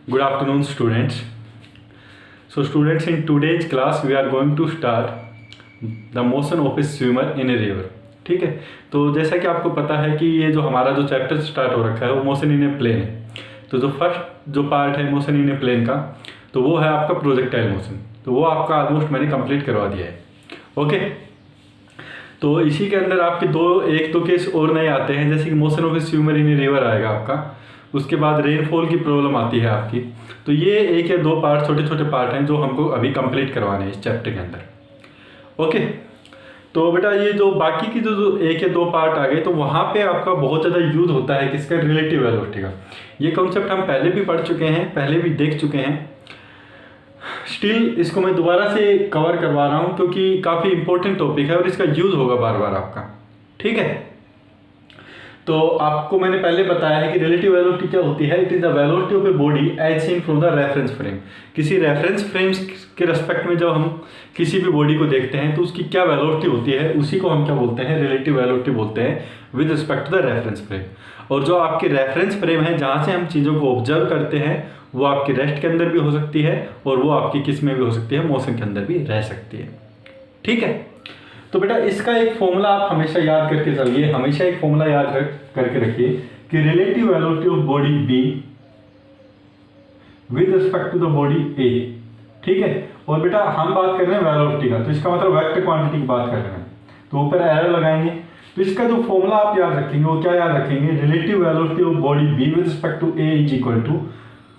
Good afternoon, students. So, students, in today's class we are going to start the motion of a swimmer in a river. ठीक है, तो जैसा कि आपको पता है कि ये जो हमारा जो चैप्टर स्टार्ट हो रखा है वो मोशन इन ए प्लेन है। तो जो फर्स्ट जो पार्ट है मोशन इन ए प्लेन का, तो वो है आपका प्रोजेक्टाइल मोशन। तो वो आपका ऑलमोस्ट मैंने कंप्लीट करवा दिया है। ओके, तो इसी के अंदर आपके एक दो केस और नए आते हैं, जैसे कि motion of A swimmer in a river आएगा आपका। उसके बाद रेनफॉल की प्रॉब्लम आती है आपकी। तो ये एक या दो पार्ट, छोटे छोटे पार्ट हैं जो हमको अभी कंप्लीट करवाने हैं इस चैप्टर के अंदर। ओके, तो बेटा ये जो बाकी की जो एक या दो पार्ट आ गए, तो वहाँ पे आपका बहुत ज़्यादा यूज होता है किसका, रिलेटिव वेलोसिटी का। ये कॉन्सेप्ट हम पहले भी पढ़ चुके हैं, पहले भी देख चुके हैं। स्टिल इसको मैं दोबारा से कवर करवा रहा हूँ क्योंकि काफ़ी इंपॉर्टेंट टॉपिक है और इसका यूज होगा बार बार आपका। ठीक है, तो आपको मैंने पहले बताया है कि रिलेटिव वेलोसिटी क्या होती है। It is the velocity of a body as seen from the reference frame. किसी रेफरेंस फ्रेम के रेस्पेक्ट में जब हम किसी भी बॉडी को देखते हैं तो उसकी क्या वेलोसिटी होती है, उसी को हम क्या बोलते हैं, रिलेटिव वेलोसिटी बोलते हैं with respect to the reference frame. और जो आपकी रेफरेंस फ्रेम है जहाँ से हम चीज़ों को ऑब्जर्व करते हैं, वो आपकी रेस्ट के अंदर भी हो सकती है और वो आपकी किस में भी हो सकती है, मोशन के अंदर भी रह सकती है। ठीक है, तो बेटा इसका एक फॉर्मूला आप हमेशा याद करके चलिए, हमेशा एक फॉर्मूला याद करके रखिए कि relative velocity of body B with respect to the body A. ठीक है, और बेटा हम बात कर रहे हैं वेलोसिटी का, तो इसका मतलब वेक्टर क्वांटिटी की बात कर रहे हैं, तो ऊपर एरर लगाएंगे। तो इसका जो फॉर्मूला आप याद रखेंगे वो क्या याद रखेंगे, relative velocity of body B with respect to A is equal to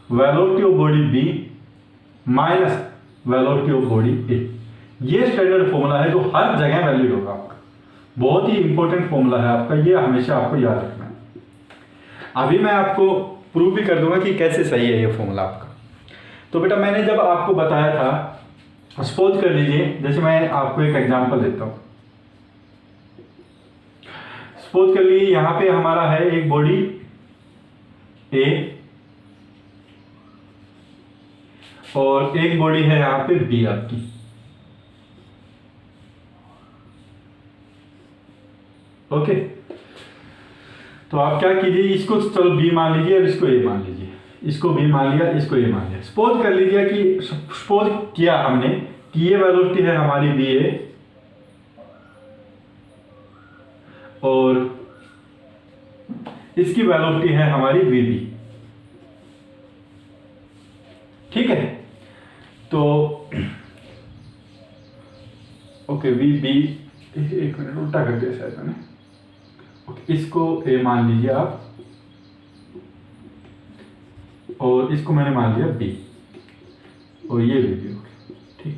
velocity of body B minus velocity of body A. ये स्टैंडर्ड फॉर्मूला है जो हर जगह वैलिड होगा आपका। बहुत ही इंपॉर्टेंट फॉर्मूला है आपका, ये हमेशा आपको याद रखना है। अभी मैं आपको प्रूव भी कर दूंगा कि कैसे सही है ये फॉर्मूला आपका। तो बेटा मैंने जब आपको बताया था, सपोज कर लीजिए, जैसे मैं आपको एक एग्जांपल देता हूं। सपोज कर लीजिए यहां पे हमारा है एक बॉडी ए और एक बॉडी है यहां पे बी आपकी। ओके, तो आप क्या कीजिए, इसको चलो बी मान लीजिए और इसको ए मान लीजिए, इसको बी मान लिया, इसको ए मान लिया। सपोज कर लीजिए कि सपोज किया हमने कि ये वेलोसिटी है हमारी बी ए और इसकी वेलोसिटी है हमारी वी बी। ठीक है, तो ओके वी बी, एक मिनट उल्टा कर दिया शायद मैंने। इसको ए मान लीजिए आप और इसको मैंने मान लिया बी और ये भी बी। ठीक,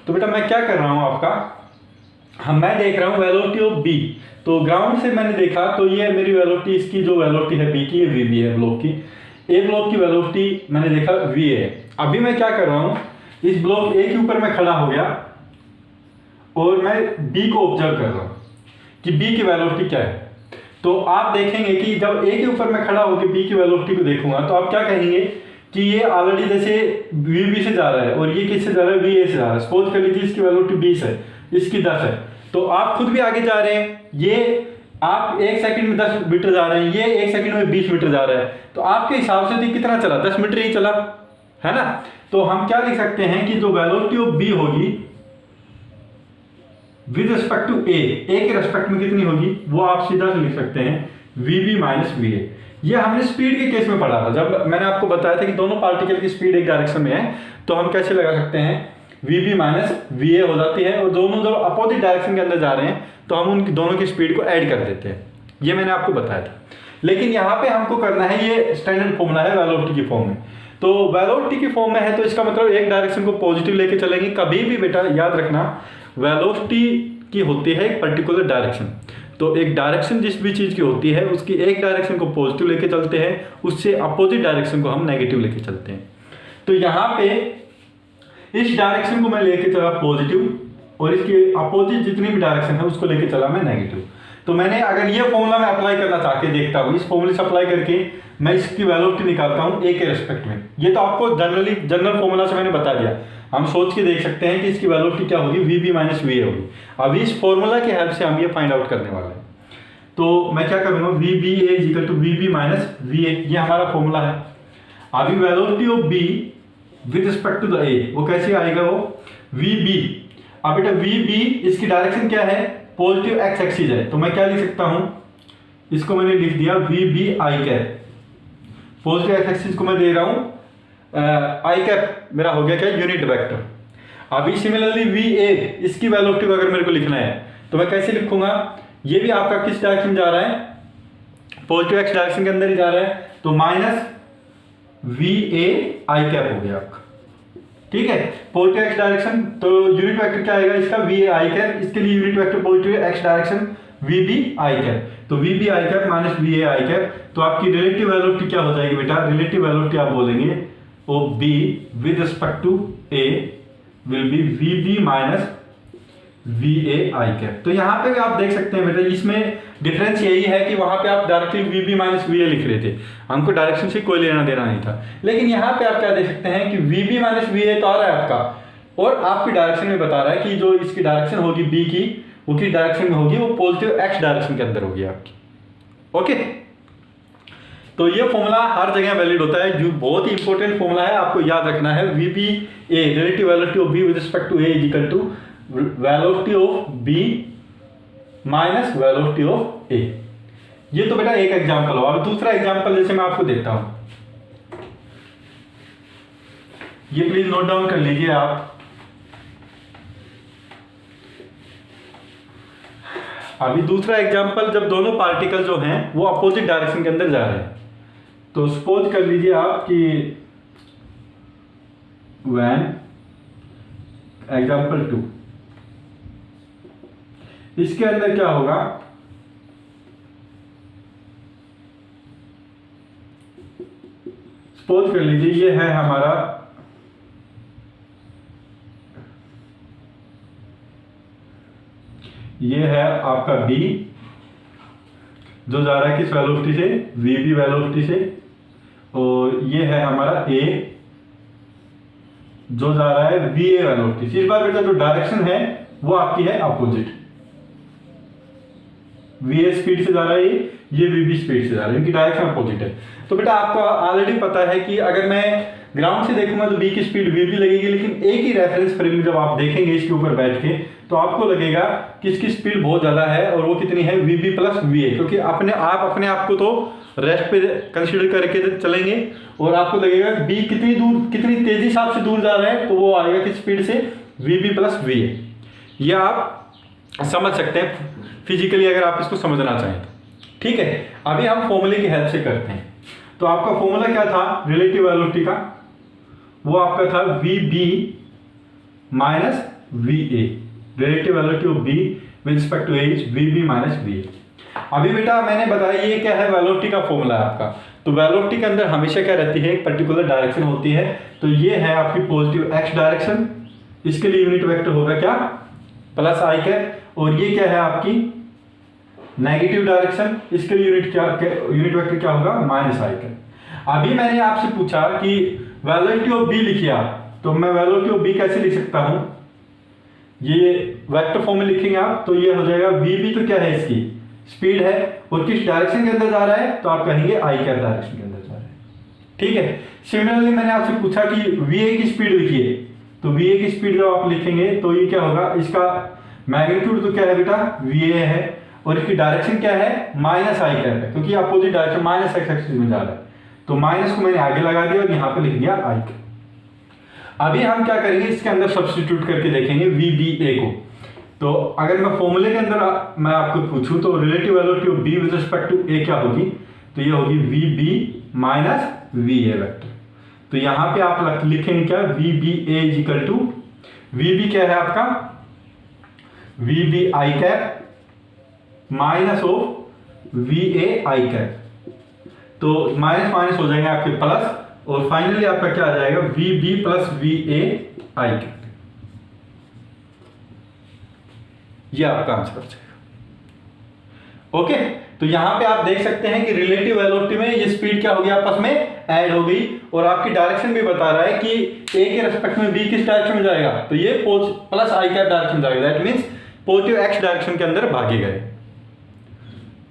तो बेटा मैं क्या कर रहा हूं आपका, मैं देख रहा हूं वेलोसिटी ऑफ बी। तो ग्राउंड से मैंने देखा तो ये मेरी वेलोसिटी, इसकी जो वेलोसिटी है बी की, ये वी बी है ब्लॉक की। ए ब्लॉक की वेलोसिटी मैंने देखा वी है। अभी मैं क्या कर रहा हूं, इस ब्लॉक ए के ऊपर मैं खड़ा हो गया और मैं बी को ऑब्जर्व कर रहा हूं कि बी की वेलोसिटी क्या है। तो आप देखेंगे कि जब ए के ऊपर मैं खड़ा होकर बी की वेलोसिटी को देखूंगा तो आप क्या कहेंगे कि ये ऑलरेडी जैसे वी बी से जा रहा है और ये किससे जा रहा है, वी ए से जा रहा है। सपोज कर लीजिए इसकी वेलोसिटी 20 है, इसकी 10 है, तो आप खुद भी आगे जा रहे हैं। ये आप 1 सेकंड में 10 मीटर जा रहे हैं, ये 1 सेकंड में 20 मीटर जा रहा है, तो आपके हिसाब से तो कितना चला, 10 मीटर ही चला है ना। तो हम क्या लिख सकते हैं कि जो वेलोसिटी ऑफ बी होगी विद रिस्पेक्ट टू ए के रेस्पेक्ट में कितनी होगी, वो आप सीधा से लिख सकते हैं V B minus V A. ये हमने स्पीड के केस में पढ़ा था, जब मैंने आपको बताया था कि दोनों पार्टिकल की स्पीड एक डायरेक्शन में है, तो हम कैसे लगा सकते हैं, V B minus V A हो जाती है और दोनों जब अपोजिट डायरेक्शन के अंदर जा रहे हैं तो हम उन दोनों की स्पीड को ऐड कर देते हैं। ये मैंने आपको बताया था, लेकिन यहाँ पे हमको करना है, ये स्टैंडर्ड फॉर्मूला है वेलोसिटी की फॉर्म में। तो वेलोसिटी की फॉर्म में है तो इसका मतलब एक डायरेक्शन को पॉजिटिव लेके चलेंगे। कभी भी बेटा याद रखना, वेलोसिटी की होती है एक पर्टिकुलर डायरेक्शन, तो एक डायरेक्शन जिस भी चीज़ की होती है उसकी एक डायरेक्शन को पॉजिटिव लेके चलते हैं, उससे अपोजिट डायरेक्शन को हम नेगेटिव लेके चलते हैं। तो यहाँ पे इस डायरेक्शन को मैं लेके चला पॉजिटिव और इसके अपोजिट जितनी भी डायरेक्शन है उसको लेके चला मैं नेगेटिव। तो मैंने अगर ये फॉर्मूला मैं अप्लाई करना चाह के देखता हूँ, इस फॉर्मूले से अप्लाई करके मैं इसकी वेलोसिटी निकालता हूँ ए के रेस्पेक्ट में। ये तो आपको जनरल फॉर्मूला से मैंने बता दिया, हम सोच के देख सकते हैं कि इसकी वेलोसिटी क्या होगी, V B minus V A होगी। अभी इस फॉर्मूला की हेल्प से हम ये फाइंड आउट करने वाले हैं। तो मैं क्या करूँगा, V B A is equal to V B minus V A, ये हमारा फॉर्मूला है। अभी velocity of B with respect to the A वो कैसे आएगा, वो वी बी। अब बेटा वी बी इसकी डायरेक्शन क्या है, पॉजिटिव एक्स एक्सिस है, तो मैं क्या लिख सकता हूं, इसको मैंने लिख दिया V B I cap. Positive X axis को मैं दे रहा हूं आई कैप, मेरा हो गया क्या, यूनिट वेक्टर। अभी सिमिलरली वी ए इसकी वेलोसिटी को अगर मेरे को लिखना है तो मैं कैसे लिखूंगा, ये भी आपका किस डायरेक्शन में जा रहा है, पॉजिटिव एक्स डायरेक्शन के अंदर ही जा रहा है, तो minus V A I cap हो गया आपका। ठीक है, पॉजिटिव एक्स डायरेक्शन, तो यूनिट वेक्टर क्या आएगा इसका, वी ए आई कैप, इसके लिए unit vector positive X direction V B I cap, तो V B I cap minus V A I cap. तो आपकी रिलेटिव वेलोसिटी क्या हो जाएगी बेटा, रिलेटिव वेलोसिटी आप बोलेंगे of B with respect to A will be V B minus V A I cap. तो यहाँ पे भी आप देख सकते हैं बेटा, इसमें डिफरेंस यही है कि वहां पे आप directly V B minus V A लिख रहे थे, हमको डायरेक्शन से कोई लेना देना नहीं था, लेकिन यहाँ पे आप क्या देख सकते हैं कि V B minus V A तो आ रहा है आपका, और आपकी डायरेक्शन में बता रहा है कि जो इसकी डायरेक्शन होगी बी की, वो किस डायरेक्शन में होगी, वो पॉजिटिव एक्स डायरेक्शन के अंदर होगी आपकी। ओके, तो ये फॉर्मूला हर जगह वैलिड होता है, जो बहुत ही इंपॉर्टेंट फॉर्मूला है, आपको याद रखना है। V B A relative velocity of B with respect to A is equal to velocity of B minus velocity of A. ये तो बेटा एक एग्जांपल हो। अब दूसरा एग्जांपल जैसे मैं आपको देता हूं, ये प्लीज नोट डाउन कर लीजिए आप। अभी दूसरा एग्जांपल, जब दोनों पार्टिकल जो हैं वो अपोजिट डायरेक्शन के अंदर जा रहे हैं, तो सपोज कर लीजिए आप कि व्हेन एग्जांपल 2, इसके अंदर क्या होगा, सपोज कर लीजिए ये है हमारा ये है आपका B जो जा रहा है किस वेलोसिटी से, VB वेलोसिटी से, और ये है हमारा A जो जा रहा है VA वेलोसिटी से। इस बार बेटा जो डायरेक्शन है वो आपकी है अपोजिट, VA स्पीड से जा रहा है, ये VB स्पीड से जा रहा है, इनकी डायरेक्शन अपोजिट है। तो बेटा आपको ऑलरेडी पता है कि अगर मैं ग्राउंड से देखूंगा तो B की स्पीड VB लगेगी, लेकिन एक ही रेफरेंस फ्रेम में जब आप देखेंगे इसके ऊपर बैठ के तो आपको लगेगा कि इसकी स्पीड बहुत ज्यादा है, और वो कितनी है, VB प्लस VA, क्योंकि अपने आप को तो रेस्ट पे कंसीडर करके चलेंगे, और आपको लगेगा B कितनी दूर, कितनी तेजी से आपसे दूर जा रहा है, तो वो आएगा किस स्पीड से, VB प्लस VA। ये आप समझ सकते हैं फिजिकली अगर आप इसको समझना चाहें तो। ठीक है, अभी हम फॉर्मूले की हेल्प से करते हैं। तो आपका फॉर्मूला क्या था रिलेटिव वेलोसिटी का, वो आपका था VB minus VA, relative velocity of B with respect to A is VB minus VA। अभी बेटा मैंने बताया ये क्या है, वेलोसिटी का फॉर्मूला है आपका। तो वेलोसिटी के अंदर हमेशा क्या रहती है, एक पर्टिकुलर डायरेक्शन होती है, तो ये है आपकी पॉजिटिव एक्स डायरेक्शन, इसके लिए यूनिट वेक्टर होगा क्या, प्लस आई कैप, और ये क्या है आपकी नेगेटिव डायरेक्शन, इसके लिए यूनिट वेक्टर क्या होगा, माइनस आई कैप। अभी मैंने आपसे पूछा कि वेलोसिटी ऑफ B लिखिए आप, तो मैं वेलोसिटी ऑफ B कैसे लिख सकता हूं, ये वेक्टर फॉर्म में लिखेंगे आप, तो ये हो जाएगा VB तो क्या है, इसकी स्पीड है, और किस डायरेक्शन के अंदर जा रहा है, तो आप कहेंगे आई कैप डायरेक्शन के अंदर जा रहा है। ठीक है, सिमिलरली मैंने आपसे पूछा कि VA की स्पीड लिखिए, तो VA की स्पीड जब आप लिखेंगे तो ये क्या होगा, इसका मैग्नीट्यूड तो क्या है बेटा, VA है, और इसकी डायरेक्शन क्या है, माइनस आई कैप है, क्योंकि opposite direction minus x axis में जा रहा है, तो माइनस को मैंने आगे लगा दिया और यहाँ पे लिख दिया आई कैप। अभी हम क्या करेंगे, इसके अंदर सब्स्टिट्यूट करके देखेंगे VBA को। तो अगर मैं फॉर्मूले के अंदर मैं आपको पूछूं तो relative velocity of B with respect to A क्या होगी, तो ये होगी VB माइनस VA वेक्टर। तो यहाँ पे आप लिखेंगे क्या, VBA is equal to, VB क्या है आपका, VB I cap minus of VA I cap, तो माइनस माइनस हो जाएंगे आपके प्लस, और फाइनली आपका क्या आ जाएगा, VB plus VA I cap. ये आपका आंसर हो जाएगा। ओके, तो यहां पे आप देख सकते हैं कि रिलेटिव वेलोसिटी में ये स्पीड क्या होगी, आपस में ऐड हो गई, और आपकी डायरेक्शन भी बता रहा है कि A के रेस्पेक्ट में B किस डायरेक्शन में जाएगा, तो ये प्लस आई कैप डायरेक्शन जाएगा, that means positive X direction के अंदर भागे गए।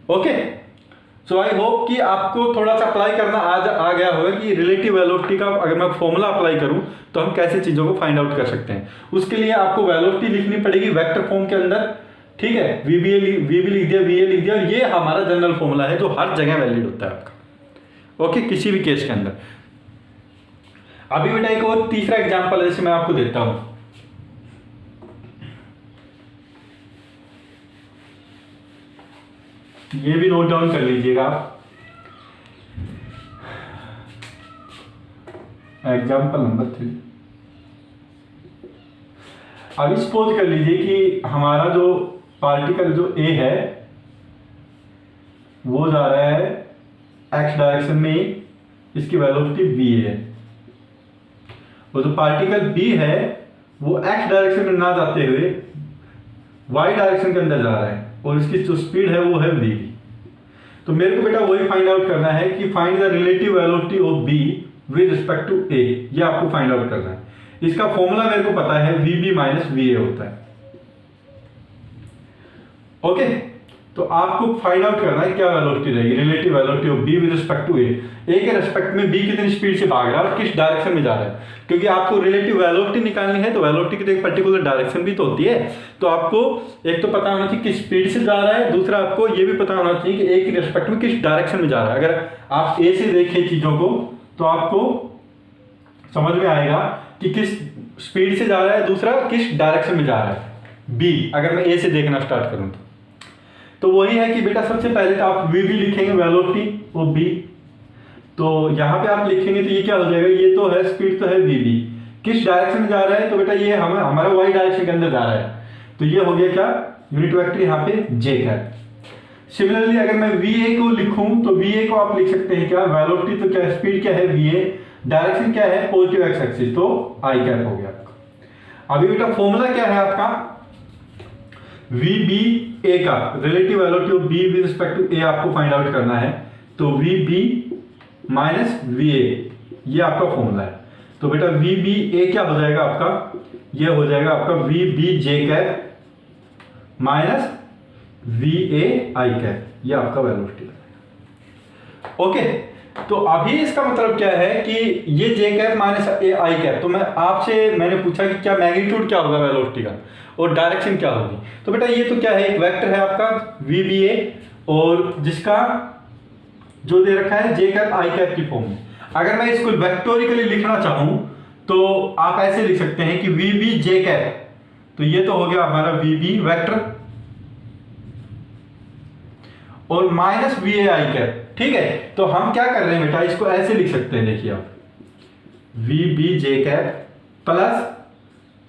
ओके, सो आई होप कि आपको थोड़ा सा अप्लाई करना आ गया होगा कि रिलेटिव वेलोसिटी का अगर मैं फॉर्मूला अप्लाई करूं तो हम कैसे चीज़ों को फाइंड आउट कर सकते हैं। उसके लिए आपको वेलोसिटी लिखनी पड़ेगी वेक्टर फॉर्म के अंदर, ठीक है। वी बी लिख दिया, वी ए लिख दिया, और ये हमारा जनरल फॉर्मूला है जो हर जगह वैलिड होता है आपका, ओके, किसी भी केस के अंदर। अभी बेटा एक और तीसरा एग्जाम्पल जैसे मैं आपको देता हूं। ये भी नोट डाउन कर लीजिएगा आप। Example number 3। अभी सपोज कर लीजिए कि हमारा जो पार्टिकल जो ए है वो जा रहा है एक्स डायरेक्शन में, इसकी वेलोसिटी बी है, और जो पार्टिकल बी है वो एक्स डायरेक्शन में ना जाते हुए वाई डायरेक्शन के अंदर जा रहा है, और इसकी जो स्पीड है वो है वी बी। तो मेरे को बेटा वही फाइंड आउट करना है कि find the relative velocity of B with respect to A, ये आपको फाइंड आउट करना है। इसका फॉर्मूला मेरे को पता है V B minus V A होता है, ओके। तो आपको फाइंड आउट करना है क्या वेलोसिटी रहेगी, relative velocity of B with respect to A. A के रिस्पेक्ट में बी कितनी स्पीड से भाग रहा है और किस डायरेक्शन में जा रहा है, क्योंकि आपको रिलेटिव वेलोसिटी निकालनी है तो वेलोसिटी की तो एक पर्टिकुलर डायरेक्शन भी तो होती है। तो आपको एक तो पता होना चाहिए किस स्पीड से जा रहा है, दूसरा आपको ये भी पता होना चाहिए कि ए के रिस्पेक्ट में किस डायरेक्शन में जा रहा है। अगर आप ए से देखें चीजों को तो आपको समझ में आएगा कि किस स्पीड से जा रहा है, दूसरा किस डायरेक्शन में जा रहा है बी, अगर मैं ए से देखना स्टार्ट करूं तो वही है कि बेटा सबसे पहले तो आप वी बी लिखेंगे वेलोसिटी ऑफ बी। तो यहाँ पे आप लिखेंगे तो ये क्या हो जाएगा, ये तो है स्पीड तो है वी बी, किस डायरेक्शन में जा रहा है तो बेटा ये हमारा वाई डायरेक्शन के अंदर जा रहा है, तो ये हो गया क्या यूनिट वेक्टर यहाँ पे जे है। सिमिलरली अगर मैं वी ए को लिखूं तो वी ए को आप लिख सकते हैं क्या, वेलोसिटी तो क्या स्पीड क्या है वी ए, डायरेक्शन क्या है पॉजिटिव एक्स एक्सिस, तो आई कैप हो गया आपका। अभी बेटा फॉर्मूला क्या है आपका, वी बी ए का relative velocity of B with respect to A आपको फाइंड आउट करना है, तो V B minus V A, ये आपका फॉर्मूला है। तो बेटा वी बी ए क्या हो जाएगा आपका, ये हो जाएगा आपका V B J cap minus V A I cap, ये आपका वेलोसिटी है, ओके। तो अभी इसका मतलब क्या है कि ये जे cap minus A I cap, तो मैंने पूछा कि क्या मैग्नीट्यूड क्या होगा वेलोसिटी का और डायरेक्शन क्या होगी। तो बेटा ये तो क्या है, एक वेक्टर है आपका वी बी ए, और जिसका जो दे रखा है जे कैप आई कैप की फॉर्म में। अगर मैं इसको वेक्टोरिकली लिखना चाहूं तो आप ऐसे लिख सकते हैं कि वी बी जे कैप, तो ये तो हो गया हमारा वी बी वेक्टर और minus V A I cap, ठीक है। तो हम क्या कर रहे हैं बेटा, इसको ऐसे लिख सकते हैं, देखिए आप V B J cap plus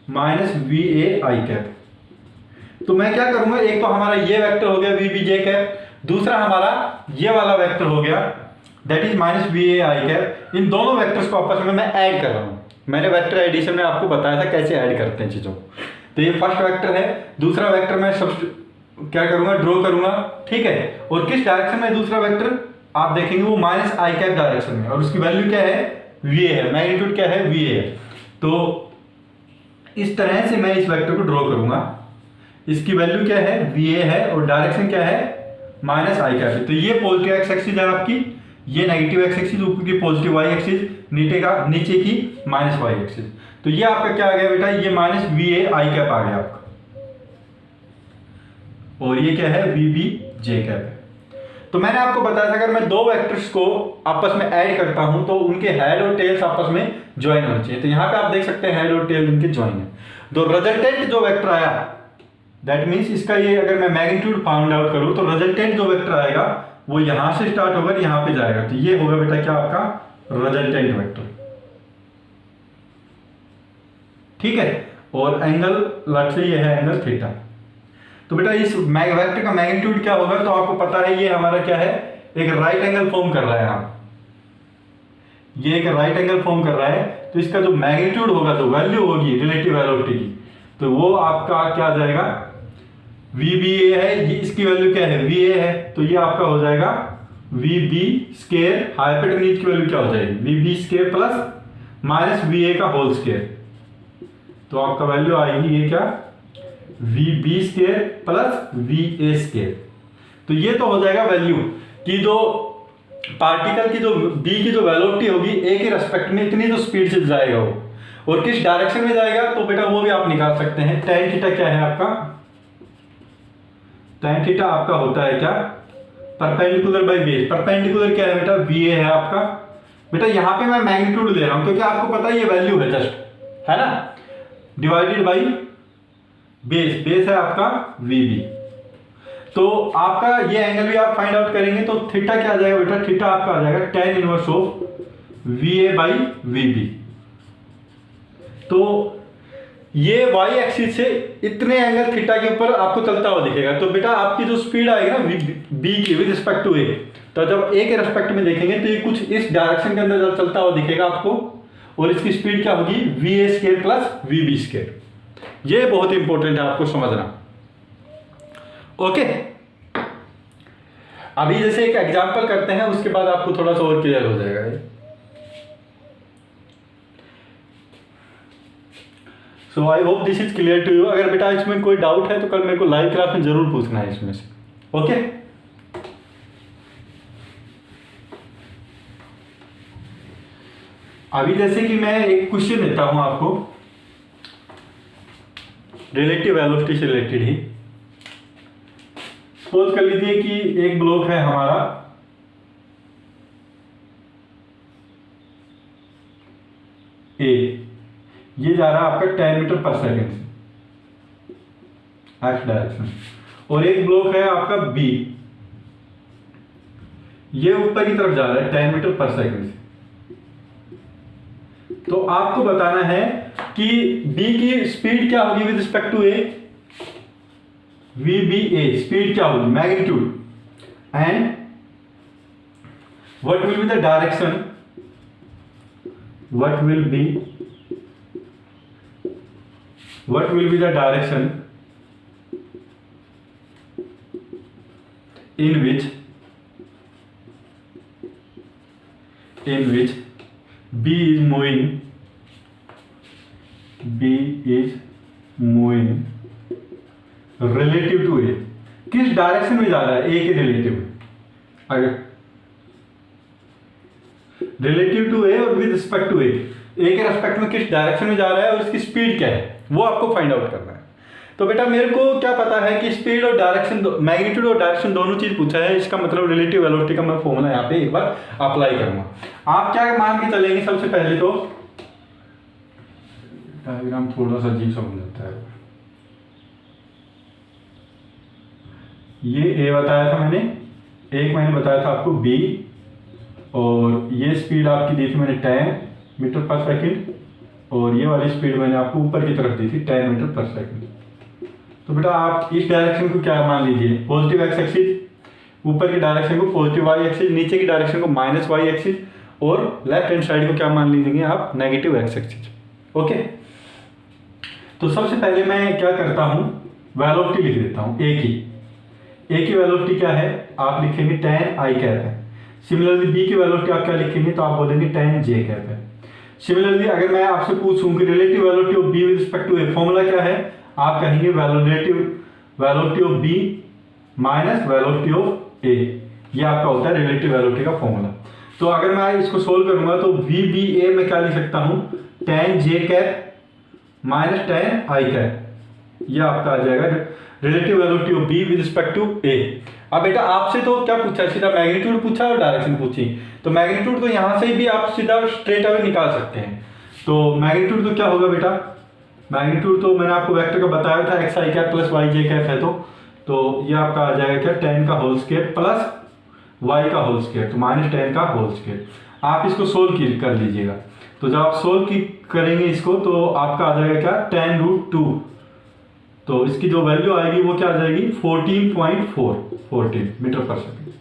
minus V A I cap. तो मैं क्या करूंगा, एक तो हमारा ये वेक्टर हो गया वी बी जे कैप, दूसरा हमारा ये वाला वेक्टर हो गया that is minus V A I cap. इन दोनों वेक्टर्स को आपस में मैं ऐड कर रहा हूं। मैंने वेक्टर एडिशन में आपको बताया था कैसे ऐड करते हैं चीजों को। तो ये फर्स्ट वेक्टर है, दूसरा वेक्टर मैं सब क्या करूंगा, ड्रॉ करूंगा, ठीक है। और किस डायरेक्शन में दूसरा वेक्टर आप देखेंगे वो माइनस आई कैप डायरेक्शन में, और उसकी वैल्यू क्या है वी ए है, मैग्नीट्यूड क्या है वी ए है। तो इस तरह से मैं इस वेक्टर को ड्रॉ करूंगा, इसकी वैल्यू क्या है वी ए है और डायरेक्शन क्या है माइनस आई कैप है। तो ये पॉजिटिव एक्स एक्सिस है आपकी, ये नेगेटिव एक्स एक्सिस, ऊपर की पॉजिटिव वाई एक्सिस, नीचे की माइनस वाई एक्सिस। तो ये आपका क्या आ गया बेटा, ये minus V A I cap आ गया आपका, और ये क्या है वी बी जे कैप है। तो मैंने आपको बताया था अगर मैं दो वेक्टर्स को आपस में ऐड करता हूं तो उनके हेड और टेल्स आपस में ज्वाइन होने चाहिए। तो यहां पे आप देख सकते हैं हेड और टेल इनके ज्वाइन है। तो रिजल्टेंट जो वेक्टर आया दैट मींस इसका ये अगर मैं मैग्नीट्यूड फाउंड आउट करूं तो रिजल्टेंट जो वेक्टर आएगा वो यहां से स्टार्ट होकर यहां पे जाएगा। तो ये होगा बेटा क्या आपका रिजल्टेंट वेक्टर, ठीक है। और एंगल लेट्स से ये है एंगल थीटा। तो बेटा इस वेक्टर का मैग्नीट्यूड क्या होगा, तो आपको पता है ये हमारा क्या है, एक राइट एंगल फॉर्म कर रहा है यहाँ, ये एक राइट एंगल फॉर्म कर रहा है। तो इसका जो मैग्नीट्यूड होगा, जो वैल्यू होगी रिलेटिव वेलोसिटी की, तो वो आपका क्या आ जाएगा वी बी ए है, ये इसकी वैल्यू क्या है वी ए है, तो ये आपका हो जाएगा वी बी स्केयर, हाइपोटेन्यूज की वैल्यू क्या हो जाएगी V B square plus minus V A का होल स्केयर। तो आपका वैल्यू आएगी ये क्या V B square plus V A square. तो ये तो हो जाएगा वैल्यू। कि जो पार्टिकल की जो बी की जो वेलोसिटी होगी ए के रेस्पेक्ट में इतनी जो स्पीड से जाएगा वो, और किस डायरेक्शन में जाएगा तो बेटा वो भी आप निकाल सकते हैं। tan थीटा क्या है आपका, tan थीटा आपका होता है क्या, परपेंडिकुलर बाय बेस। परपेंडिकुलर क्या है बेटा, VA है आपका। बेटा यहाँ पे मैं मैग्नीट्यूड ले रहा हूं क्योंकि आपको पता है ये वैल्यू है जस्ट, है ना, डिवाइडेड बाई बेस। बेस है आपका VB। तो आपका ये एंगल भी आप फाइंड आउट करेंगे तो थीटा क्या आ जाएगा बेटा, थीटा आपका आ जाएगा tan inverse of VA by VB। तो ये y एक्सिस से इतने एंगल थीटा के ऊपर आपको चलता हुआ दिखेगा। तो बेटा आपकी जो स्पीड आएगी ना b की विद रिस्पेक्ट टू a, तो जब a के रिस्पेक्ट में देखेंगे तो ये कुछ इस डायरेक्शन के अंदर चलता हुआ दिखेगा आपको, और इसकी स्पीड क्या होगी, VA square plus VB square. ये बहुत इंपॉर्टेंट है आपको समझना। ओके, अभी जैसे एक एग्जांपल करते हैं, उसके बाद आपको थोड़ा सा और क्लियर हो जाएगा ये। So I hope this is clear to you. अगर बेटा इसमें कोई डाउट है तो कल मेरे को लाइव क्लास में जरूर पूछना है इसमें से। ओके, अभी जैसे कि मैं एक क्वेश्चन देता हूं आपको रिलेटिव वेलोसिटी से रिलेटेड ही। सपोज कर लीजिए कि एक ब्लॉक है हमारा A, ये जा रहा है आपका 10 मीटर पर सेकेंड से एक्स डायरेक्शन, और एक ब्लॉक है आपका B, ये ऊपर की तरफ जा रहा है 10 मीटर पर सेकेंड से। तो आपको बताना है कि B की स्पीड क्या होगी with respect to A, VBA speed क्या होगी, magnitude, and what will be the direction, what will be the direction in which B is moving relative to A। किस डायरेक्शन में जा रहा है A के रिलेटिव, अगर रिलेटिव टू ए और विद रिस्पेक्ट टू ए के रेस्पेक्ट में किस डायरेक्शन में जा रहा है और इसकी स्पीड क्या है, वो आपको फाइंड आउट करना है। तो बेटा मेरे को क्या पता है कि स्पीड और डायरेक्शन, मैग्नीट्यूड और डायरेक्शन दोनों चीज पूछा है, इसका मतलब रिलेटिव वेलोसिटी का मैं फॉर्मूला यहाँ पे एक बार अप्लाई करूंगा। आप क्या मान के चलेंगे, सबसे पहले तो डायग्राम थोड़ा सा अजीब सा बन जाता है। ये ए बताया था मैंने, एक मैंने बताया था आपको B, और ये स्पीड आपकी दी थी मैंने 10 मीटर पर सेकंड, और ये वाली स्पीड मैंने आपको ऊपर की तरफ दी थी 10 मीटर पर सेकंड। तो बेटा आप इस डायरेक्शन को क्या मान लीजिए, पॉजिटिव एक्स एक्सिस, ऊपर की डायरेक्शन को पॉजिटिव वाई एक्सिस, नीचे की डायरेक्शन को माइनस वाई एक्सिस, और लेफ्ट हैंड साइड को क्या मान लीजिए आप, नेगेटिव एक्स एक्सिस। ओके, तो सबसे पहले मैं क्या करता हूँ, वेलोसिटी लिख देता हूँ ए की वेलोसिटी क्या है, आप लिखेंगे tan i कैप है। सिमिलरली B की वेलोसिटी आप क्या लिखेंगे, तो आप बोलेंगे tan j कैप है। सिमिलरली अगर मैं आपसे पूछूं कि relative velocity of B with respect to A, formula क्या है, आप कहेंगे relative velocity of B minus velocity of A, ये आपका होता है रिलेटिव वेलोसिटी का फॉर्मूला। तो अगर मैं इसको सोल्व करूंगा तो VBA में क्या लिख सकता हूं, tan j cap minus tan i cap, ये आपका आ जाएगा relative velocity of B with respect to A। अब बेटा आपसे तो क्या पूछा, सीधा मैग्नीट्यूड पूछा और डायरेक्शन पूछी, तो मैग्नीट्यूड तो यहां से भी आप सीधा स्ट्रेट अवे निकाल सकते हैं। तो मैग्नीट्यूड तो क्या होगा बेटा, मैग्नीट्यूड तो मैंने आपको वेक्टर का बताया था, X I cap plus Y J cap है, तो ये आपका आ जाएगा क्या, 10 का होल स्क्वायर प्लस वाई का होल स्क्वायर, तो माइनस 10 का होल स्क्वायर। आप इसको सोल्व कर लीजिएगा, तो जब आप सोल्व करेंगे इसको तो आपका आ जाएगा क्या, tan√2, तो इसकी जो वैल्यू आएगी वो क्या आ जाएगी, 14 मीटर पर सेकंड।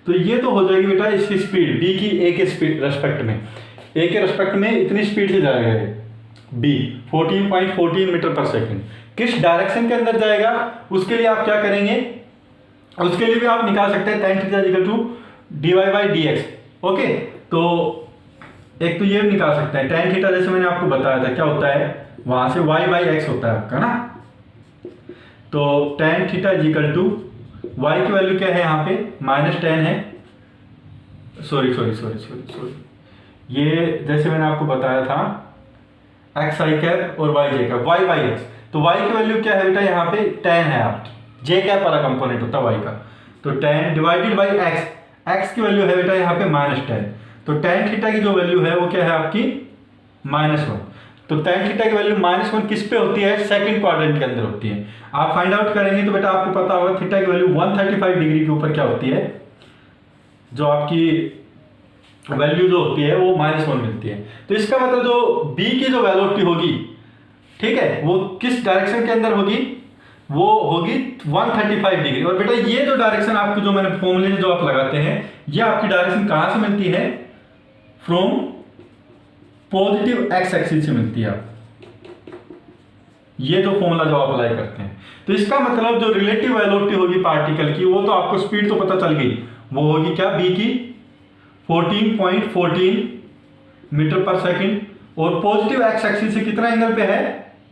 तो ये तो हो जाएगी बेटा इसकी स्पीड B की A के रेस्पेक्ट में, A के रेस्पेक्ट में इतनी स्पीड से जाएगा ये B 14.14 मीटर पर सेकंड। किस डायरेक्शन के अंदर जाएगा उसके लिए आप क्या करेंगे, उसके लिए भी आप निकाल सकते हैं tan theta equal to dy/dx। Okay, तो एक तो ये भी निकाल सकते हैं tan थीटा, जैसे मैंने आपको बताया था क्या होता है, वहां से y/x होता है आपका ना। तो tan theta equal to y की वैल्यू क्या है यहाँ पे, -10 है, sorry sorry sorry sorry sorry, ये जैसे मैंने आपको बताया था एक्स आई कैप और Y J cap, Y by X, तो वाई की वैल्यू क्या है बेटा, यहाँ पे टेन है आपकी, जे कैप वाला कंपोनेंट होता है वाई का, तो ten divided by x, x की वैल्यू है बेटा यहाँ पे -10, तो टेन थीटा की जो वैल्यू है वो क्या है आपकी -1, तो टेन थीटा की वैल्यू -1 किस पे होती है, सेकंड क्वाड्रेंट के अंदर होती है। आप फाइंड आउट करेंगे तो बेटा आपको पता होगा थीटा की वैल्यू 135 डिग्री के ऊपर क्या होती है, जो आपकी वैल्यू जो होती है वो -1 मिलती है। तो इसका मतलब जो बी की जो वेलोसिटी होगी, ठीक है, वो किस डायरेक्शन के अंदर होगी, वो होगी 135 डिग्री। और बेटा ये जो डायरेक्शन आपको जो मैंने फॉर्मूले जो आप लगाते हैं, ये आपकी डायरेक्शन कहां से मिलती है, फ्रॉम पॉजिटिव एक्स एक्सिस से मिलती है आप, ये जो फॉर्मूला जो आप अप्लाई करते हैं। तो इसका मतलब जो रिलेटिव वेलोसिटी होगी पार्टिकल की, वो तो आपको स्पीड तो पता चल गई, वो होगी क्या, बी की 14.14 मीटर पर सेकंड, और पॉजिटिव एक्स एक्सिस से कितना एंगल पे है,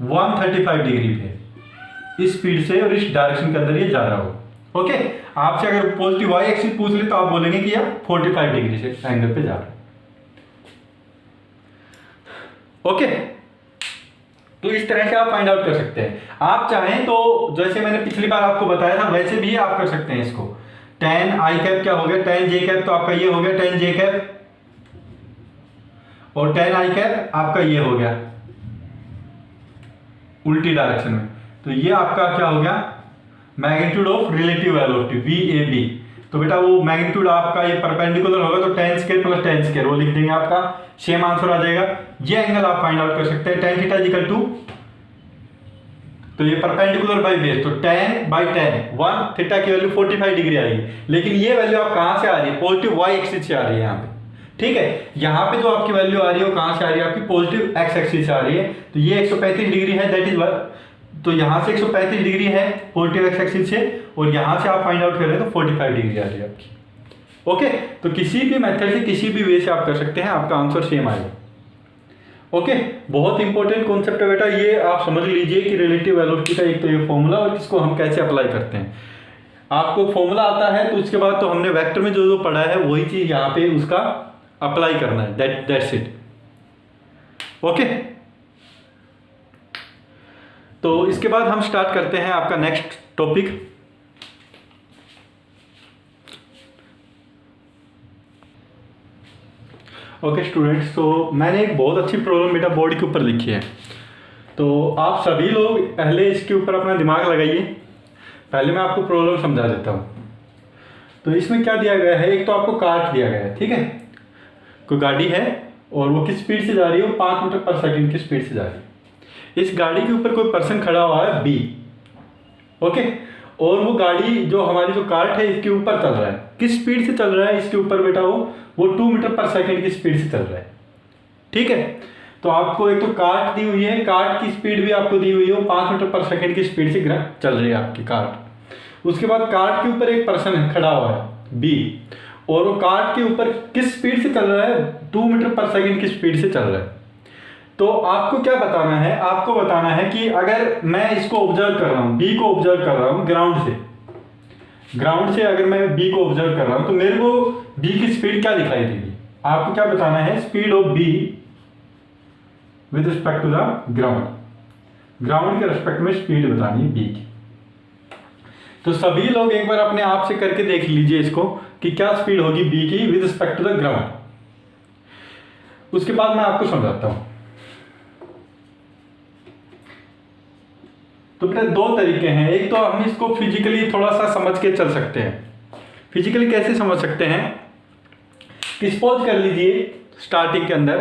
135 डिग्री पे, इस स्पीड से और इस डायरेक्शन के अंदर ये जा रहा हो। ओके, आपसे अगर पॉजिटिव वाई एक्सिस पूछ ले तो आप बोलेंगे कि यह 45 डिग्री से एंगल पे जा रहा है। ओके, तो इस तरह से आप फाइंड आउट कर सकते हैं। आप चाहें तो जैसे मैंने पिछली बार आपको बताया था वैसे भी आप कर सकते हैं इसको। टेन आई कैप क्या हो गया, टेन जे कैप तो आपका ये हो गया टेन जे कैप, और टेन आई कैप आपका ये हो गया उल्टी डायरेक्शन में, तो ये आपका क्या हो गया, magnitude of relative velocity V A B. तो बेटा वो मैग्नीट्यूड आपका ये परपेंडिकुलर होगा तो ten square plus ten square वो लिख देंगे, आपका सेम आंसर आ जाएगा। ये एंगल आप फाइंड आउट कर सकते हैं, टेन थीटा इक्वल टू, तो ये परपेंडिकुलर बाई बेस, तो 10 बाई 10 1 थीटा की वैल्यू 45 डिग्री आएगी, लेकिन ये वैल्यू आप कहां से आ रही है, पॉजिटिव वाई एक्सिस से आ रही है यहाँ पे, ठीक है। यहाँ पे जो आपकी वैल्यू आ रही है वो कहां से आ रही है, आपकी पॉजिटिव एक्स एक्सिस से आ रही है, तो ये 135 डिग्री है, दैट इज तो यहां से 135 डिग्री है पॉजिटिव एक्स एक्सिस से, और यहां से आप फाइंड आउट कर रहे हैं तो 45 डिग्री आ रही है आपकी। ओके, तो किसी भी मेथड से किसी भी वे से आप कर सकते हैं, आपका आंसर सेम आएगा। ओके, बहुत इंपॉर्टेंट कॉन्सेप्ट है बेटा, ये आप समझ लीजिए कि रिलेटिव वेलोसिटी का एक तो ये फॉर्मूला और इसको हम कैसे अप्लाई करते हैं। आपको फॉर्मूला आता है तो उसके बाद तो हमने वेक्टर में जो जो पढ़ा है वही चीज यहाँ पे उसका अप्लाई करना है, दैट्स इट। ओके, तो इसके बाद हम स्टार्ट करते हैं आपका नेक्स्ट टॉपिक। ओके स्टूडेंट्स, तो मैंने एक बहुत अच्छी प्रॉब्लम बेटा बोर्ड के ऊपर लिखी है, तो आप सभी लोग पहले इसके ऊपर अपना दिमाग लगाइए। पहले मैं आपको प्रॉब्लम समझा देता हूँ। तो इसमें क्या दिया गया है, एक तो आपको कार्ट दिया गया है, ठीक है, कोई गाड़ी है और वो किस स्पीड से जा रही है, वो 5 मीटर पर सेकंड की स्पीड से जा रही है। इस गाड़ी के ऊपर कोई पर्सन खड़ा हुआ है बी, ओके, और वो गाड़ी जो हमारी जो कार्ट है इसके ऊपर चल रहा है, किस स्पीड से चल रहा है इसके ऊपर बेटा, वो 2 मीटर पर सेकंड की स्पीड से चल रहा है, ठीक है। तो आपको एक तो कार्ट दी हुई है, कार्ट की स्पीड भी आपको दी हुई है, वो 5 मीटर पर सेकंड की स्पीड से चल रही है आपकी कार्ट। उसके बाद कार्ट के ऊपर एक पर्सन खड़ा हुआ है बी, और वो कार्ट के ऊपर किस स्पीड से चल रहा है, 2 मीटर पर सेकंड की स्पीड से चल रहा है। तो आपको क्या बताना है, आपको बताना है कि अगर मैं इसको ऑब्जर्व कर रहा हूं, बी को ऑब्जर्व कर रहा हूं ग्राउंड से अगर मैं बी को ऑब्जर्व कर रहा हूं तो मेरे को बी की स्पीड क्या दिखाई देगी। आपको क्या बताना है, speed of B with respect to the ground के रिस्पेक्ट में स्पीड बतानी है बी की। तो सभी लोग एक बार अपने आप से करके देख लीजिए इसको कि क्या स्पीड होगी बी की with respect to the ground. उसके बाद मैं आपको समझाता हूं। तो बेटा दो तरीके हैं, एक तो हम इसको फिजिकली थोड़ा सा समझ के चल सकते हैं। फिजिकली कैसे समझ सकते हैं कि सपोज कर लीजिए स्टार्टिंग के अंदर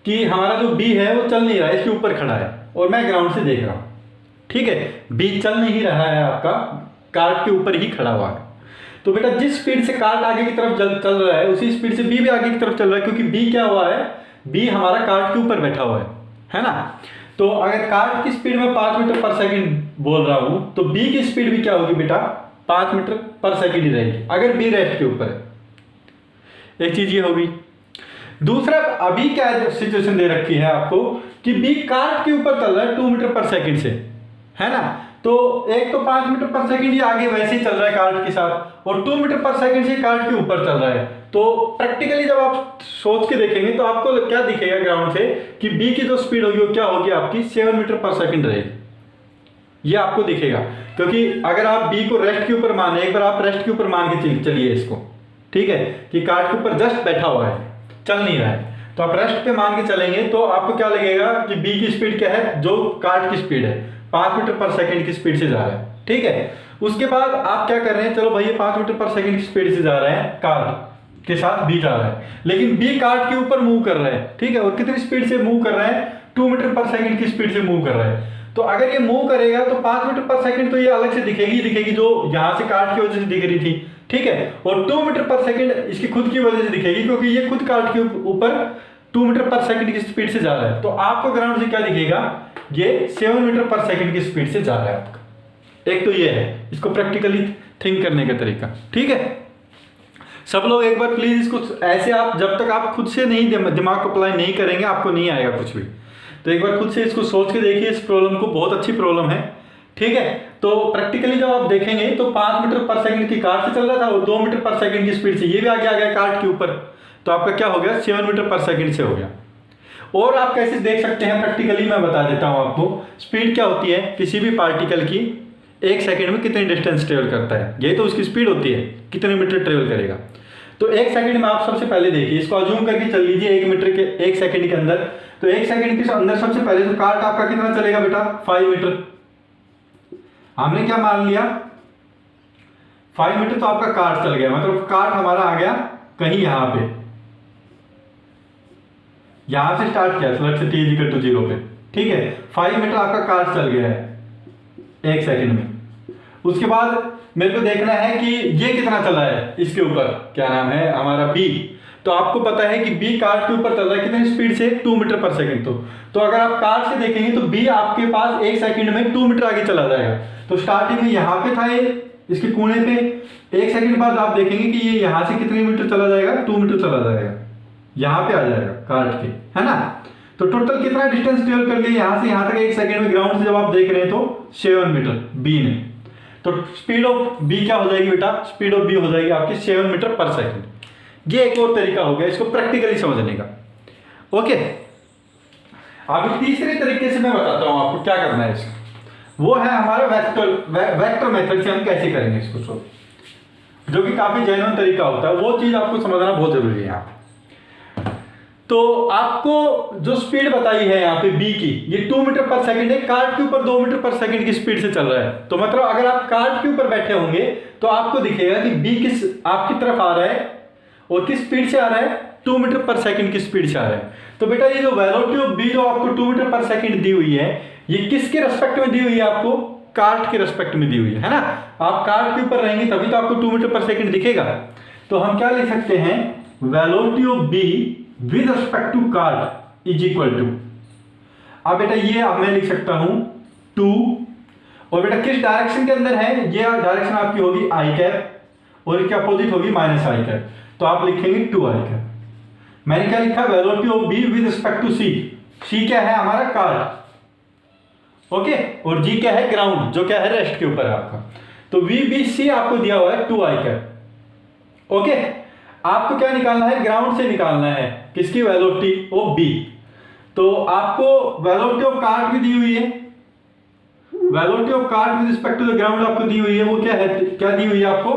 कि हमारा जो बी है वो चल नहीं रहा है, इसके ऊपर खड़ा है और मैं ग्राउंड से देख रहा हूं, ठीक है। बी चल नहीं रहा है, आपका कार्ट के ऊपर ही खड़ा हुआ है। तो बेटा जिस स्पीड से कार्ट आगे की तरफ चल रहा है उसी स्पीड से बी भी आगे की तरफ चल रहा है, क्योंकि बी क्या हुआ है, बी हमारा कार्ट के ऊपर बैठा हुआ है ना। तो अगर कार्ट की स्पीड में 5 मीटर पर सेकंड बोल रहा हूं तो बी की स्पीड भी क्या होगी बेटा, 5 मीटर पर सेकंड ही रहेगी अगर बी रेस्ट के ऊपर है। एक चीज ये होगी। दूसरा, अभी क्या सिचुएशन दे रखी है आपको कि बी कार्ट के ऊपर चल रहा है 2 मीटर पर सेकंड से, है ना। तो एक तो 5 मीटर पर सेकंड ही आगे वैसे ही चल रहा है कार्ट के साथ, और 2 मीटर पर सेकंड से कार्ट के ऊपर चल रहा है। तो प्रैक्टिकली जब आप सोच के देखेंगे तो आपको क्या दिखेगा ग्राउंड से कि बी की जो स्पीड होगी वो क्या होगी आपकी 7 मीटर पर सेकंड रहेगी। ये आपको दिखेगा, क्योंकि अगर आप बी को रेस्ट के ऊपर माने, एक बार आप रेस्ट के ऊपर मान के चलिए इसको, ठीक है, कि कार्ट के ऊपर जस्ट बैठा हुआ है, चल नहीं रहा है, तो आप रेस्ट पे मान के चलेंगे तो आपको क्या लगेगा कि बी की स्पीड क्या है, जो कार्ट की स्पीड है 5 मीटर पर सेकंड की स्पीड से जा रहा है, ठीक है। उसके बाद आप क्या कर रहे हैं, चलो भाई ये 5 मीटर पर सेकंड की स्पीड से जा रहे हैं, कार्ट के साथ बी जा रहा है, लेकिन बी कार्ट के ऊपर मूव कर रहा है, ठीक है, और कितनी स्पीड से मूव कर रहा है, 2 मीटर पर सेकंड की स्पीड से मूव कर रहा है। तो अगर ये मूव करेगा तो 5 मीटर पर सेकंड तो ये अलग से दिखेगी जो यहां से कार्ट की वजह से दिख रही थी, ठीक है, और 2 मीटर पर सेकंड इसकी खुद की वजह से दिखेगी, क्योंकि ये खुद कार्ट के ऊपर 2 मीटर पर सेकंड की स्पीड से जा रहा है। तो आपको ग्राउंड से क्या दिखेगा, ये 7 मीटर पर सेकंड की स्पीड से जा रहा है आपका। एक तो ये है इसको प्रैक्टिकली थिंक करने का तरीका, ठीक है। सब लोग एक बार प्लीज इसको ऐसे, आप जब तक आप खुद से नहीं दिमाग को अप्लाई नहीं करेंगे आपको नहीं आएगा कुछ भी। तो एक बार खुद से इसको सोच के देखिए, इस प्रॉब्लम को, बहुत अच्छी प्रॉब्लम है, ठीक है। तो प्रैक्टिकली जब आप देखेंगे तो 5 मीटर पर सेकंड की कार्ट से चल रहा था और 2 मीटर पर सेकंड की स्पीड से ये भी आगे आ गया कार्ट के ऊपर, तो आपका क्या हो गया, 7 मीटर पर सेकंड से हो गया। और आप कैसे देख सकते हैं प्रैक्टिकली, मैं बता देता हूं आपको। स्पीड क्या होती है किसी भी पार्टिकल की, 1 सेकंड में कितनी डिस्टेंस ट्रेवल करता है, ये तो उसकी स्पीड होती है, कितने मीटर ट्रेवल करेगा। तो 1 सेकंड में आप सबसे पहले देखिए, इसको अज्यूम करके चल लीजिए 1 सेकंड के अंदर, तो 1 सेकंड के अंदर सबसे पहले तो कार्ट आपका कितना चलेगा बेटा, 5 मीटर। हमने क्या मान लिया, 5 मीटर तो आपका कार्ट चल गया, मतलब कार्ट हमारा आ गया कहीं यहां पे, यहां से स्टार्ट किया सेलेक्ट से t इक्वल टू 0 पे, ठीक है। 5 मीटर आपका कार्ट चल गया है 1 सेकंड में। उसके बाद मेरे को देखना है कि ये कितना चला है इसके ऊपर, क्या नाम है हमारा बी। तो आपको पता है कि बी कार्ट के ऊपर चल रहा है कितनी स्पीड से, 2 मीटर पर सेकंड। तो अगर आप कार्ट से देखेंगे तो बी आपके पास 1 सेकंड में 2 मीटर आगे चला जाएगा। तो स्टार्टिंग में यहाँ पे था ये इसके कोने पे, 1 सेकंड बाद आप देखेंगे कि ये यहाँ से कितने मीटर चला जाएगा, 2 मीटर चला जाएगा, यहाँ पे आ जाएगा कार्ट के, है ना। तो टोटल कितना डिस्टेंस ट्रेवल कर लिया यहाँ से यहाँ तक 1 सेकंड में, ग्राउंड से जब आप देख रहे हैं तो 7 मीटर बी ने। तो स्पीड ऑफ बी क्या हो जाएगी बेटा, स्पीड ऑफ बी हो जाएगी आपकी 7 मीटर पर सेकंड। ये एक और तरीका हो गया इसको प्रैक्टिकली समझने का, ओके। अभी तीसरे तरीके से मैं बताता हूं आपको क्या करना है इसको, वो है हमारा वेक्टर मेथड से हम कैसे करेंगे इसको सॉल्व, जो कि काफी जेन्युइन तरीका होता है, वो चीज आपको समझना बहुत जरूरी है यहाँ पे। तो आपको जो स्पीड बताई है यहाँ पे बी की, ये 2 मीटर पर सेकंड है, कार्ट के ऊपर 2 मीटर पर सेकंड की स्पीड से चल रहा है। तो मतलब अगर आप कार्ट के ऊपर बैठे होंगे तो आपको दिखेगा कि बी किस आपकी तरफ आ रहा है और किस स्पीड से आ रहा है, 2 मीटर पर सेकंड की स्पीड से आ रहा है। तो बेटा ये जो वेलोसिटी ऑफ बी जो आपको 2 मीटर पर सेकंड दी हुई है, ये किसके रेस्पेक्ट में दी हुई है, आपको कार्ट के रेस्पेक्ट में दी हुई है ना। आप कार्ट के ऊपर रहेंगे तभी तो आपको 2 मीटर पर सेकंड दिखेगा। तो हम क्या लिख सकते हैं, velocity of B with respect to cart is equal to, अब बेटा ये अब मैं लिख सकता हूं 2, और बेटा किस डायरेक्शन के अंदर है, ये डायरेक्शन आपकी होगी आई कैप और इसके अपोजिट होगी माइनस आई कैप, तो आप लिखेंगे 2 आई कैप। मैंने क्या लिखा, velocity of B with respect to C, C क्या है हमारा कार्ट, ओके, और जी क्या है ग्राउंड, जो क्या है रेस्ट के ऊपर है आपका। तो वी बी सी आपको दिया हुआ है 2 आई कैप, ओके। आपको क्या निकालना है, ग्राउंड से निकालना है किसकी, वेलोसिटी ऑफ बी। तो आपको वेलोसिटी ऑफ कार्ट भी दी हुई है, velocity of cart with respect to the ground आपको दी हुई है, वो क्या है, क्या दी हुई है आपको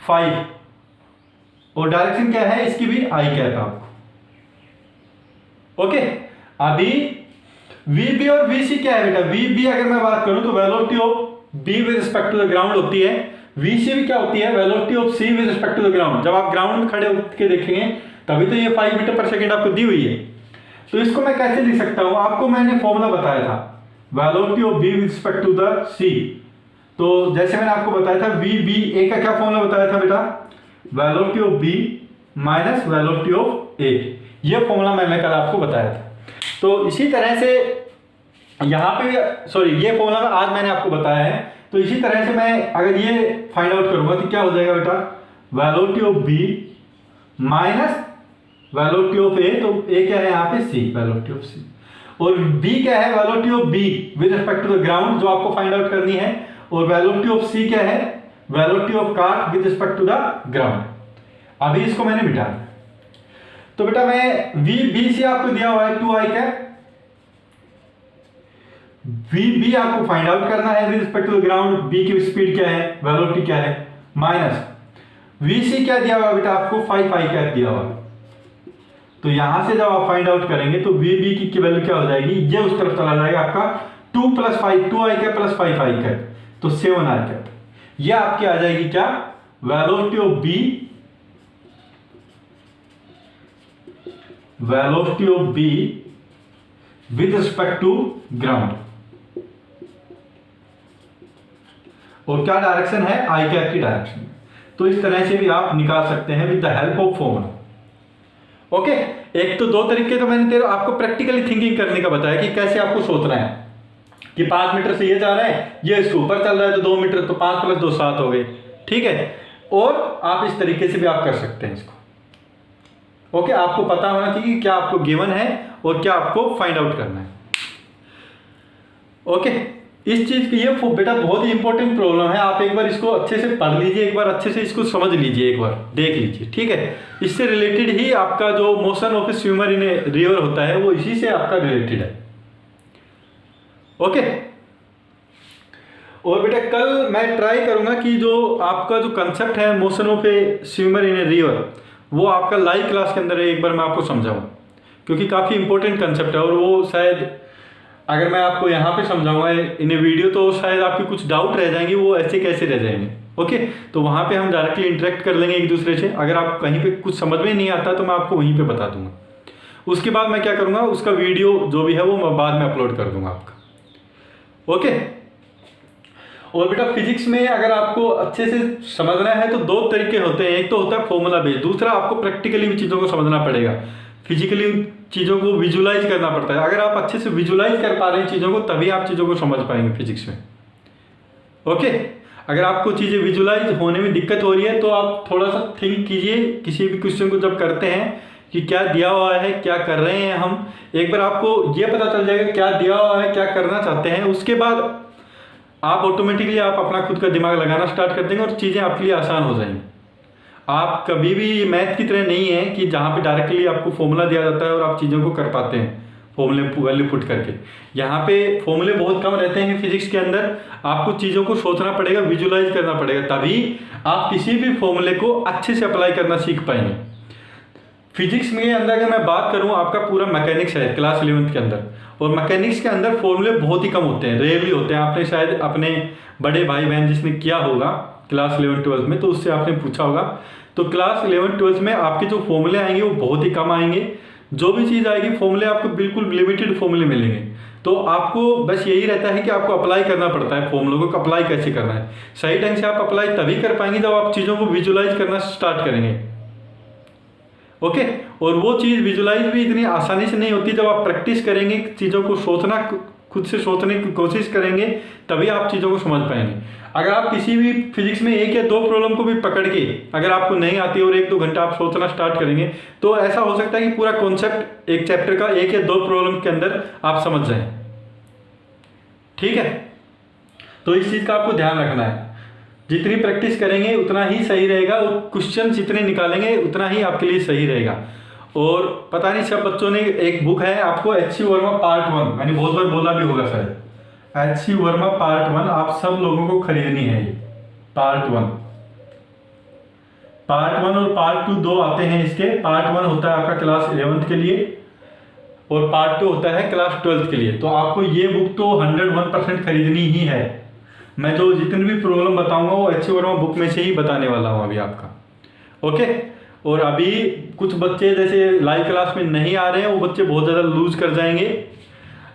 5, और डायरेक्शन क्या है इसकी भी आई कैप आपको, ओके। अभी वीबी और वीसी क्या है बेटा, वीबी अगर मैं बात करूं तो velocity of B with respect to the ground होती है, वीसी भी क्या होती है, velocity of C with respect to the ground. जब आप ग्राउंड में खड़े होकर देखेंगे तभी तो ये 5 मीटर पर सेकंड आपको दी हुई है। तो इसको मैं कैसे लिख सकता हूं, आपको मैंने फॉर्मूला बताया था, velocity of B with respect to the C. तो जैसे मैंने आपको बताया था वी बी ए का क्या फॉर्मूला बताया था बेटा, velocity of B minus velocity of A, ये फॉर्मूला मैंने कल आपको बताया था। तो इसी तरह से यहां पे सॉरी ये फॉर्मूला आज मैंने आपको बताया है। तो इसी तरह से मैं अगर ये फाइंड आउट करूंगा तो क्या हो जाएगा बेटा, velocity of B minus velocity of A, तो ए क्या है यहाँ पे सी, वेलोसिटी ऑफ सी, और बी क्या है, velocity of B with respect to the ground जो आपको फाइंड आउट करनी है, और वेलोसिटी ऑफ सी क्या है, velocity of cart with respect to the ground. अभी इसको मैंने मिटा दिया। तो बेटा मैं वी बी सी आपको दिया हुआ है 2i कैप, वी बी आपको फाइंड आउट करना है with respect to the ground, B की स्पीड क्या है, वेलोसिटी क्या है, माइनस वी सी क्या दिया हुआ बेटा आपको 5i कैप दिया हुआ। तो यहां से जब आप फाइंड आउट करेंगे तो वी बी की वैल्यू क्या हो जाएगी, ये उस तरफ चला जाएगा आपका 2 + 5 2i cap plus 5i cap, तो 7i कैप। ये आपकी आ जाएगी क्या, velocity of B, velocity of B with respect to ground, और क्या डायरेक्शन है, आई कैप की डायरेक्शन। तो इस तरह से भी आप निकाल सकते हैं with the help of formula. Okay, एक तो 2 तरीके तो मैंने आपको प्रैक्टिकली थिंकिंग करने का बताया कि कैसे आपको सोचना है कि 5 मीटर से ये जा रहा है, ये इसके ऊपर चल रहा है तो 2 मीटर, तो 5 + 2 7 हो गए, ठीक है। और आप इस तरीके से भी आप कर सकते हैं इसको। ओके, आपको पता होना चाहिए कि क्या आपको गिवन है और क्या आपको फाइंड आउट करना है। ओके, इस चीज की ये बेटा बहुत ही इंपॉर्टेंट प्रॉब्लम है, आप एक बार इसको अच्छे से पढ़ लीजिए, एक बार अच्छे से इसको समझ लीजिए, एक बार देख लीजिए, ठीक है। इससे रिलेटेड ही आपका जो motion of A swimmer in a river होता है वो इसी से आपका रिलेटेड है। ओके, और बेटा कल मैं ट्राई करूंगा कि जो आपका जो कंसेप्ट है motion of A swimmer in a river, वो आपका लाइव क्लास के अंदर एक बार मैं आपको समझाऊं, क्योंकि काफ़ी इंपॉर्टेंट कंसेप्ट है। और वो शायद अगर मैं आपको यहाँ पे समझाऊंगा इन वीडियो तो शायद आपके कुछ डाउट रह जाएंगे, वो ऐसे कैसे रह जाएंगे। ओके, तो वहाँ पे हम डायरेक्टली इंटरेक्ट कर लेंगे एक दूसरे से। अगर आप कहीं पे कुछ समझ में नहीं आता तो मैं आपको वहीं पे बता दूंगा। उसके बाद मैं क्या करूँगा, उसका वीडियो जो भी है वो मैं बाद में अपलोड कर दूंगा आपका। ओके, और बेटा फिजिक्स में अगर आपको अच्छे से समझना है तो 2 तरीके होते हैं, एक तो होता है फॉर्मूला बेस्ड, दूसरा आपको प्रैक्टिकली भी चीज़ों को समझना पड़ेगा, फिजिकली चीज़ों को विजुलाइज करना पड़ता है। अगर आप अच्छे से विजुलाइज कर पा रहे हैं चीज़ों को, तभी आप चीज़ों को समझ पाएंगे फिजिक्स में। ओके, अगर आपको चीज़ें विजुलाइज होने में दिक्कत हो रही है तो आप थोड़ा सा थिंक कीजिए किसी भी क्वेश्चन को जब करते हैं कि क्या दिया हुआ है, क्या कर रहे हैं हम। एक बार आपको ये पता चल जाएगा क्या दिया हुआ है, क्या करना चाहते हैं, उसके बाद आप ऑटोमेटिकली आप अपना खुद का दिमाग लगाना स्टार्ट कर देंगे और चीज़ें आपके लिए आसान हो जाएंगी। आप कभी भी मैथ की तरह नहीं है कि जहाँ पे डायरेक्टली आपको फॉर्मूला दिया जाता है और आप चीज़ों को कर पाते हैं फॉर्मूले वैल्यू पुट करके। यहाँ पे फॉर्मूले बहुत कम रहते हैं फिजिक्स के अंदर, आपको चीज़ों को सोचना पड़ेगा, विजुलाइज करना पड़ेगा, तभी आप किसी भी फॉर्मूले को अच्छे से अप्लाई करना सीख पाएंगे। फिजिक्स में अंदर अगर मैं बात करूँ, आपका पूरा मैकेनिक्स है क्लास 11th के अंदर, और मैकेनिक्स के अंदर फॉर्मूले बहुत ही कम होते हैं, रेयरली होते हैं। आपने शायद अपने बड़े भाई बहन जिसने किया होगा क्लास 11th-12th में, तो उससे आपने पूछा होगा। तो क्लास 11th-12th में आपके जो फॉर्मूले आएंगे वो बहुत ही कम आएंगे, जो भी चीज़ आएगी फॉर्मूले आपको बिल्कुल लिमिटेड फॉर्मूले मिलेंगे। तो आपको बस यही रहता है कि आपको अप्लाई करना पड़ता है फॉर्मूलों को, अप्लाई कैसे करना है। सही ढंग से आप अप्लाई तभी कर पाएंगे जब आप चीज़ों को विजुलाइज करना स्टार्ट करेंगे। ओके, और वो चीज़ विजुलाइज भी इतनी आसानी से नहीं होती, जब आप प्रैक्टिस करेंगे, चीज़ों को सोचना, खुद से सोचने की कोशिश करेंगे, तभी आप चीज़ों को समझ पाएंगे। अगर आप किसी भी फिजिक्स में 1 या 2 प्रॉब्लम को भी पकड़ के अगर आपको नहीं आती और 1-2 घंटा आप सोचना स्टार्ट करेंगे, तो ऐसा हो सकता है कि पूरा कॉन्सेप्ट एक चैप्टर का 1 या 2 प्रॉब्लम के अंदर आप समझ जाएं। ठीक है, तो इस चीज़ का आपको ध्यान रखना है। जितनी प्रैक्टिस करेंगे उतना ही सही रहेगा, और क्वेश्चन जितने निकालेंगे उतना ही आपके लिए सही रहेगा। और पता नहीं सब बच्चों ने, एक बुक है आपको H.C. वर्मा पार्ट 1, मैंने बहुत बार बोला भी होगा शायद, H.C. वर्मा पार्ट 1 आप सब लोगों को खरीदनी है। ये पार्ट 1 और पार्ट 2 2 आते हैं इसके। पार्ट 1 होता है आपका क्लास 11th के लिए और पार्ट 2 होता है क्लास 12th के लिए। तो आपको ये बुक तो 101% खरीदनी ही है। मैं जो जितनी भी प्रॉब्लम बताऊंगा वो H.C. वर्मा बुक में से ही बताने वाला हूँ अभी आपका। ओके, और अभी कुछ बच्चे जैसे लाइव क्लास में नहीं आ रहे हैं, वो बच्चे बहुत ज़्यादा लूज कर जाएंगे।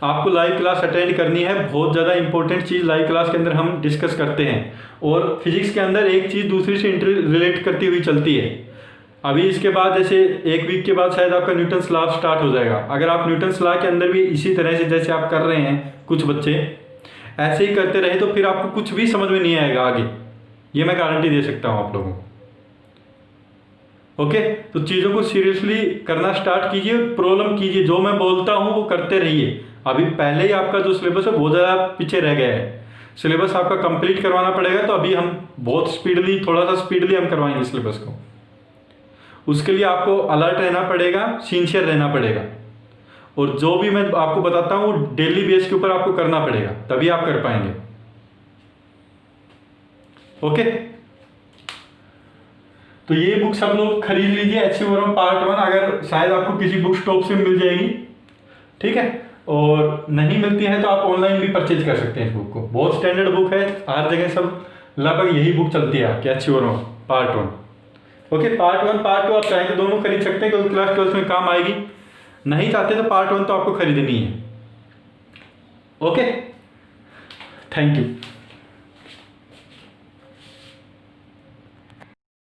आपको लाइव क्लास अटेंड करनी है, बहुत ज़्यादा इंपॉर्टेंट चीज़ लाइव क्लास के अंदर हम डिस्कस करते हैं, और फिजिक्स के अंदर एक चीज़ दूसरी से रिलेट करती हुई चलती है। अभी इसके बाद जैसे 1 वीक के बाद शायद आपका न्यूटन्स लॉ स्टार्ट हो जाएगा। अगर आप न्यूटन्स लॉ के अंदर भी इसी तरह से जैसे आप कर रहे हैं, कुछ बच्चे ऐसे ही करते रहे, तो फिर आपको कुछ भी समझ में नहीं आएगा आगे, ये मैं गारंटी दे सकता हूँ आप लोगों को। ओके, तो चीज़ों को सीरियसली करना स्टार्ट कीजिए, प्रॉब्लम कीजिए, जो मैं बोलता हूँ वो करते रहिए। अभी पहले ही आपका जो सिलेबस है बहुत ज़्यादा पीछे रह गया है, सिलेबस आपका कंप्लीट करवाना पड़ेगा। तो अभी हम बहुत स्पीडली, थोड़ा सा स्पीडली हम करवाएंगे सिलेबस को। उसके लिए आपको अलर्ट रहना पड़ेगा, सिंसियर रहना पड़ेगा, और जो भी मैं आपको बताता हूँ वो डेली बेस के ऊपर आपको करना पड़ेगा, तभी आप कर पाएंगे। ओके, तो ये बुक सब लोग खरीद लीजिए, एचसीयू वरुण पार्ट 1, अगर शायद आपको किसी बुक स्टॉप से मिल जाएगी, ठीक है, और नहीं मिलती है तो आप ऑनलाइन भी परचेज कर सकते हैं इस बुक को। बहुत स्टैंडर्ड बुक है, हर जगह सब लगभग यही बुक चलती है आपकी, HCU Varun part 1। Okay, part 1 part 2 आप चाहें तो दोनों खरीद सकते हैं, क्योंकि क्लास 12 में काम आएगी। नहीं चाहते तो पार्ट 1 तो आपको खरीदनी है। Okay, thank you.